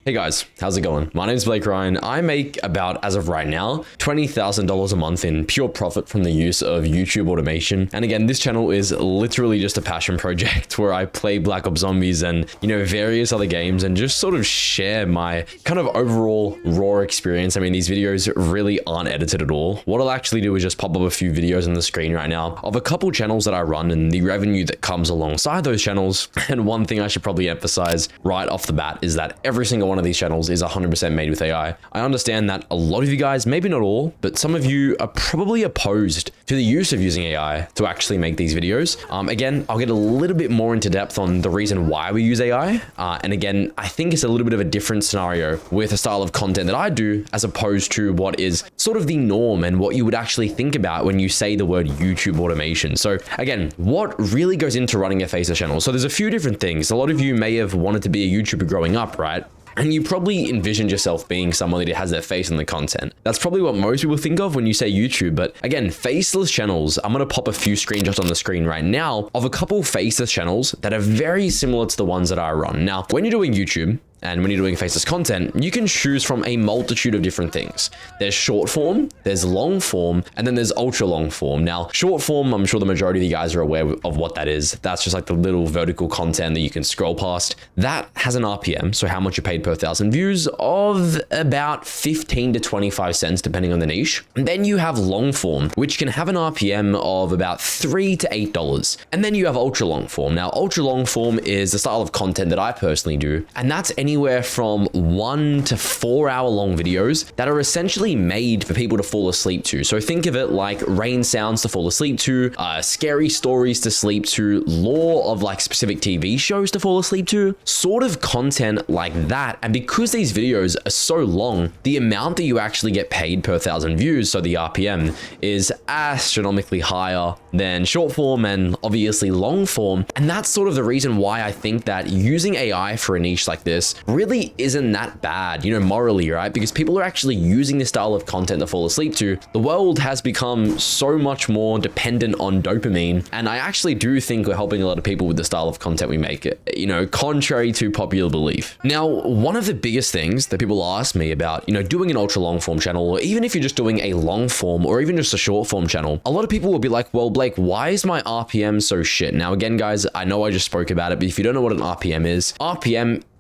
Hey guys, how's it going? My name's Blake Ryan. I make about, as of right now, $20,000 a month in pure profit from the use of YouTube automation. And again, this channel is literally just a passion project where I play Black Ops Zombies and, various other games and just sort of share my kind of overall raw experience. I mean, these videos really aren't edited at all. What I'll actually do is just pop up a few videos on the screen right now of a couple channels that I run and the revenue that comes alongside those channels. And one thing I should probably emphasize right off the bat is that every single one of these channels is 100% made with AI. I understand that a lot of you guys, maybe not all, but some of you are probably opposed to the use of using AI to actually make these videos. Again, I'll get a little bit more into depth on the reason why we use AI. And again, I think it's a little bit of a different scenario with a style of content that I do as opposed to what is sort of the norm and what you would actually think about when you say the word YouTube automation. So again, what really goes into running a faceless channel? So there's a few different things. A lot of you may have wanted to be a YouTuber growing up, right? And you probably envisioned yourself being someone that has their face in the content. That's probably what most people think of when you say YouTube. But again, faceless channels, I'm going to pop a few screenshots on the screen right now of a couple faceless channels that are very similar to the ones that I run. Now, when you're doing YouTube, and when you're doing faceless content, you can choose from a multitude of different things. There's short form, there's long form, and then there's ultra long form. Now, short form, I'm sure the majority of you guys are aware of what that is. That's just like the little vertical content that you can scroll past. That has an RPM, so how much you're paid per 1,000 views, of about 15 to 25 cents, depending on the niche. And then you have long form, which can have an RPM of about $3 to $8. And then you have ultra long form. Now, ultra long form is the style of content that I personally do, and that's anywhere from 1 to 4 hour long videos that are essentially made for people to fall asleep to. So think of it like rain sounds to fall asleep to, scary stories to sleep to, lore of like specific TV shows to fall asleep to, sort of content like that. And because these videos are so long, the amount that you actually get paid per 1,000 views, so the RPM, is astronomically higher than short form and obviously long form. And that's sort of the reason why I think that using AI for a niche like this really isn't that bad, morally, right? Because people are actually using this style of content to fall asleep to. The world has become so much more dependent on dopamine. And I actually do think we're helping a lot of people with the style of content we make, contrary to popular belief. Now, one of the biggest things that people ask me about, doing an ultra long form channel, or even if you're just doing a long form or even just a short form channel, a lot of people will be like, well, Blake, why is my RPM so shit? Now, again, guys, I know I just spoke about it, but if you don't know what an RPM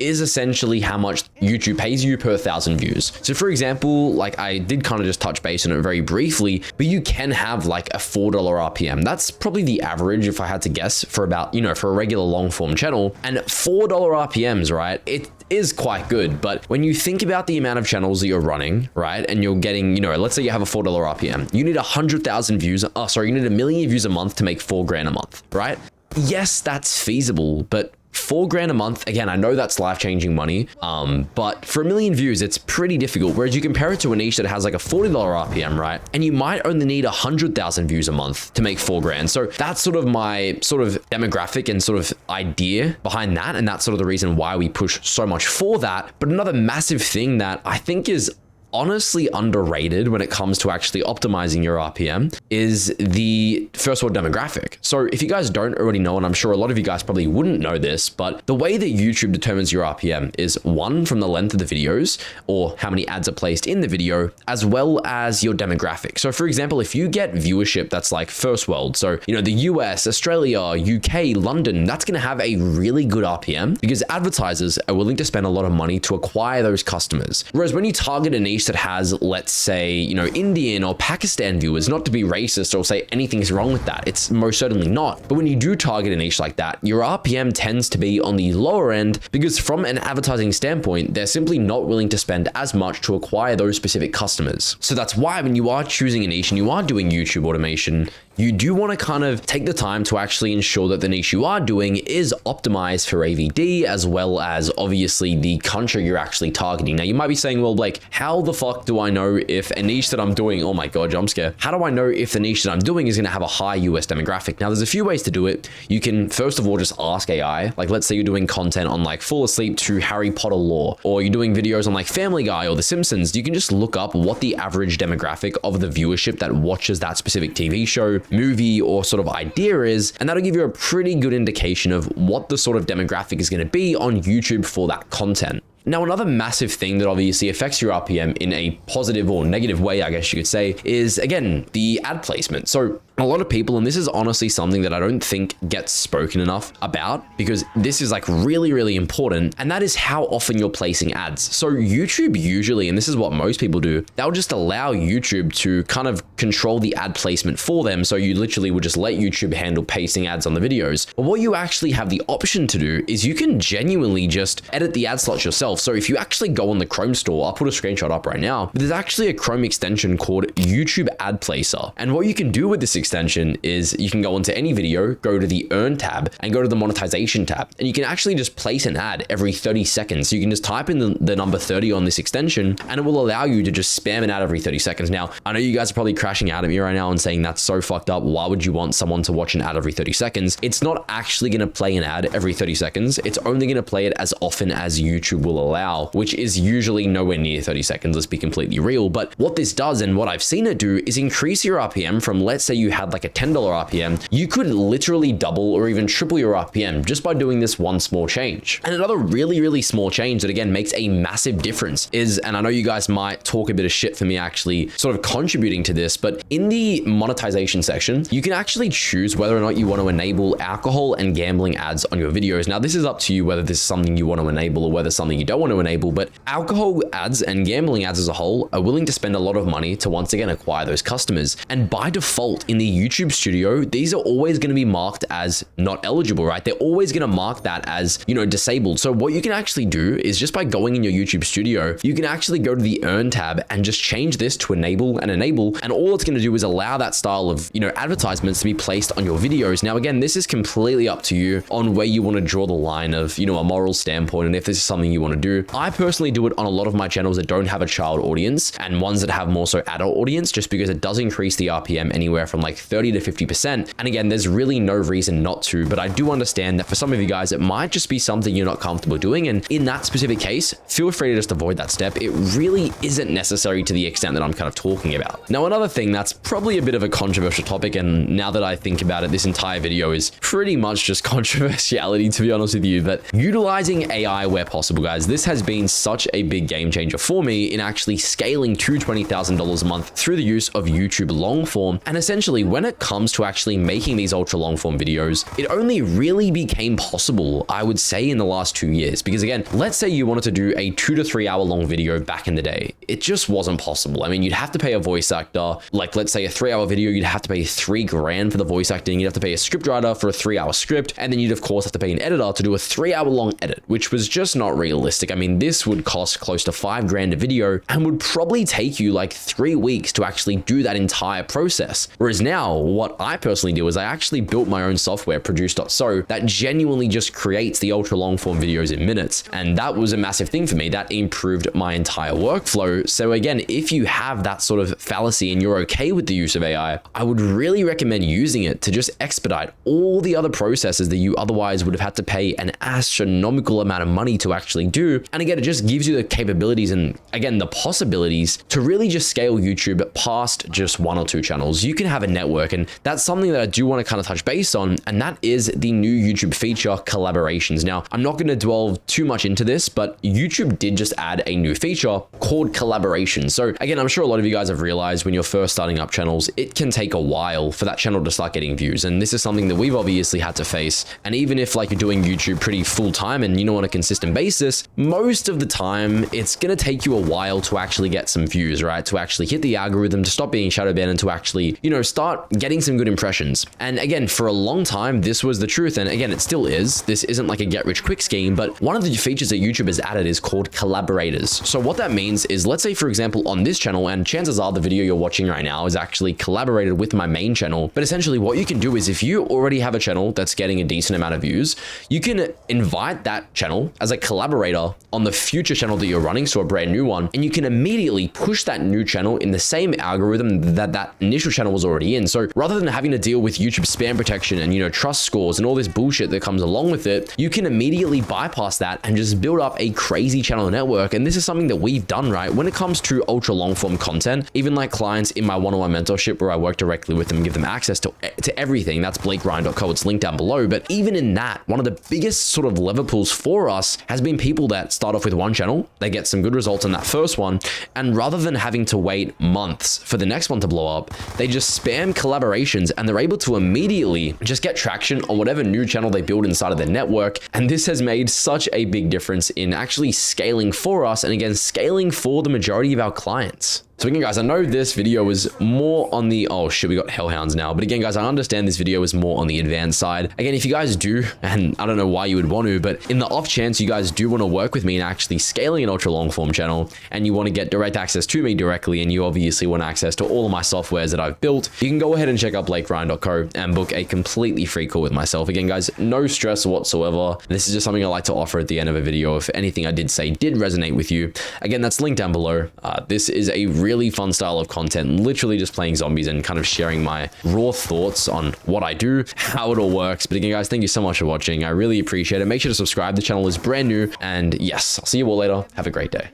is essentially how much YouTube pays you per 1,000 views. So for example, like I did kind of just touch base on it very briefly, but you can have like a $4 RPM. That's probably the average, if I had to guess, for about, for a regular long form channel. And $4 RPMs, right? It is quite good. But when you think about the amount of channels that you're running, right? And you're getting, let's say you have a $4 RPM, you need 100,000 views. You need 1 million views a month to make $4,000 a month, right? Yes, that's feasible, but $4,000 a month, again, I know that's life-changing money, but for 1 million views, it's pretty difficult. Whereas you compare it to a niche that has like a $40 RPM, right? And you might only need 100,000 views a month to make $4,000. So that's sort of my sort of demographic and sort of idea behind that. And that's sort of the reason why we push so much for that. But another massive thing that I think is honestly underrated when it comes to actually optimizing your RPM is the first world demographic. So if you guys don't already know, and I'm sure a lot of you guys probably wouldn't know this, but the way that YouTube determines your RPM is one, from the length of the videos or how many ads are placed in the video, as well as your demographic. So for example, if you get viewership that's like first world, so the US, Australia, UK, London, that's going to have a really good RPM because advertisers are willing to spend a lot of money to acquire those customers. Whereas when you target a niche that has, let's say, Indian or Pakistan viewers, not to be racist or say anything's wrong with that, it's most certainly not. But when you do target a niche like that, your RPM tends to be on the lower end because from an advertising standpoint, they're simply not willing to spend as much to acquire those specific customers. So that's why when you are choosing a niche and you are doing YouTube automation, you do want to kind of take the time to actually ensure that the niche you are doing is optimized for AVD, as well as obviously the country you're actually targeting. Now you might be saying, well, Blake, how the fuck do I know if a niche that I'm doing, oh my God, jump scare. How do I know if the niche that I'm doing is going to have a high US demographic? Now there's a few ways to do it. You can first of all just ask AI. Like let's say you're doing content on like fall asleep to Harry Potter lore, or you're doing videos on like Family Guy or The Simpsons. You can just look up what the average demographic of the viewership that watches that specific TV show, movie, or sort of idea is, and that'll give you a pretty good indication of what the sort of demographic is going to be on YouTube for that content. Now, another massive thing that obviously affects your RPM in a positive or negative way, I guess you could say, is again, the ad placement. So a lot of people, and this is honestly something that I don't think gets spoken enough about, because this is like really, really important, and that is how often you're placing ads. So YouTube usually, and this is what most people do, they'll just allow YouTube to kind of control the ad placement for them. So you literally would just let YouTube handle pasting ads on the videos. But what you actually have the option to do is you can genuinely just edit the ad slots yourself. So if you actually go on the Chrome store, I'll put a screenshot up right now, but there's actually a Chrome extension called YouTube Ad Placer. And what you can do with this extension is you can go into any video, go to the Earn tab, and go to the Monetization tab. And you can actually just place an ad every 30 seconds. So you can just type in the number 30 on this extension, and it will allow you to just spam an ad every 30 seconds. Now, I know you guys are probably crashing out at me right now and saying that's so fucked up. Why would you want someone to watch an ad every 30 seconds? It's not actually going to play an ad every 30 seconds. It's only going to play it as often as YouTube will allow, which is usually nowhere near 30 seconds. Let's be completely real. But what this does, and what I've seen it do, is increase your RPM from, let's say you had like a $10 RPM, you could literally double or even triple your RPM just by doing this one small change. And another really, really small change that again makes a massive difference is, and I know you guys might talk a bit of shit for me actually sort of contributing to this, but in the monetization section, you can actually choose whether or not you want to enable alcohol and gambling ads on your videos. Now, this is up to you whether this is something you want to enable or whether something you don't want to enable, but alcohol ads and gambling ads as a whole are willing to spend a lot of money to once again acquire those customers. And by default in the YouTube studio, these are always going to be marked as not eligible, right? They're always going to mark that as, you know, disabled. So what you can actually do is just by going in your YouTube studio, you can actually go to the Earn tab and just change this to enable. And all it's going to do is allow that style of, you know, advertisements to be placed on your videos. Now, again, this is completely up to you on where you want to draw the line of, you know, a moral standpoint and if this is something you want to do. I personally do it on a lot of my channels that don't have a child audience and ones that have more so adult audience, just because it does increase the RPM anywhere from like 30 to 50%. And again, there's really no reason not to, but I do understand that for some of you guys, it might just be something you're not comfortable doing. And in that specific case, feel free to just avoid that step. It really isn't necessary to the extent that I'm kind of talking about. Now, another thing that's probably a bit of a controversial topic, and now that I think about it, this entire video is pretty much just controversiality, to be honest with you, but utilizing AI where possible, guys. This has been such a big game changer for me in actually scaling to $20,000 a month through the use of YouTube long form. And essentially, when it comes to actually making these ultra long form videos, it only really became possible, I would say, in the last 2 years. Because again, let's say you wanted to do a 2 to 3 hour long video back in the day. It just wasn't possible. I mean, you'd have to pay a voice actor. Like, let's say a 3 hour video, you'd have to pay $3 grand for the voice acting. You'd have to pay a scriptwriter for a 3 hour script. And then you'd of course have to pay an editor to do a 3 hour long edit, which was just not realistic. I mean, this would cost close to $5 grand a video and would probably take you like 3 weeks to actually do that entire process. Whereas now, what I personally do is I actually built my own software, Produce.so, that genuinely just creates the ultra long form videos in minutes. And that was a massive thing for me. That improved my entire workflow. So again, if you have that sort of fallacy and you're okay with the use of AI, I would really recommend using it to just expedite all the other processes that you otherwise would have had to pay an astronomical amount of money to actually do. And again, it just gives you the capabilities and again, the possibilities to really just scale YouTube past just 1 or 2 channels. You can have a network, and that's something that I do want to kind of touch base on, and that is the new YouTube feature, collaborations. Now, I'm not going to dwell too much into this, but YouTube did just add a new feature called collaborations. So again, I'm sure a lot of you guys have realized when you're first starting up channels, it can take a while for that channel to start getting views. And this is something that we've obviously had to face. And even if like you're doing YouTube pretty full time and you know on a consistent basis, most of the time it's going to take you a while to actually get some views, right? To actually hit the algorithm, to stop being shadow banned, and to actually, you know, start getting some good impressions. And again, for a long time, this was the truth. And again, it still is. This isn't like a get rich quick scheme, but one of the features that YouTube has added is called collaborators. So what that means is, let's say for example, on this channel, and chances are the video you're watching right now is actually collaborated with my main channel. But essentially what you can do is if you already have a channel that's getting a decent amount of views, you can invite that channel as a collaborator on the future channel that you're running, so a brand new one, and you can immediately push that new channel in the same algorithm that that initial channel was already in. So rather than having to deal with YouTube spam protection and, you know, trust scores and all this bullshit that comes along with it, you can immediately bypass that and just build up a crazy channel network. And this is something that we've done done, right? When it comes to ultra long form content, even like clients in my one-on-one mentorship where I work directly with them, give them access to everything. That's blakeryan.co. It's linked down below. But even in that, one of the biggest sort of lever pools for us has been people that start off with one channel, they get some good results on that first one, and rather than having to wait months for the next one to blow up, they just spam collaborations and they're able to immediately just get traction on whatever new channel they build inside of their network. And this has made such a big difference in actually scaling for us, and again, scaling for the majority of our clients. So again, guys, I know this video was more on the, oh shit, we got hellhounds now. But again, guys, I understand this video is more on the advanced side. Again, if you guys do, and I don't know why you would want to, but in the off chance you guys do want to work with me in actually scaling an ultra long form channel, and you want to get direct access to me directly, and you obviously want access to all of my softwares that I've built, you can go ahead and check out blakeryan.co and book a completely free call with myself. Again, guys, no stress whatsoever. This is just something I like to offer at the end of a video if anything I did say did resonate with you. Again, that's linked down below. This is a really fun style of content, literally just playing zombies and kind of sharing my raw thoughts on what I do, how it all works. But again, guys, thank you so much for watching. I really appreciate it. Make sure to subscribe. The channel is brand new, and yes, I'll see you all later. Have a great day.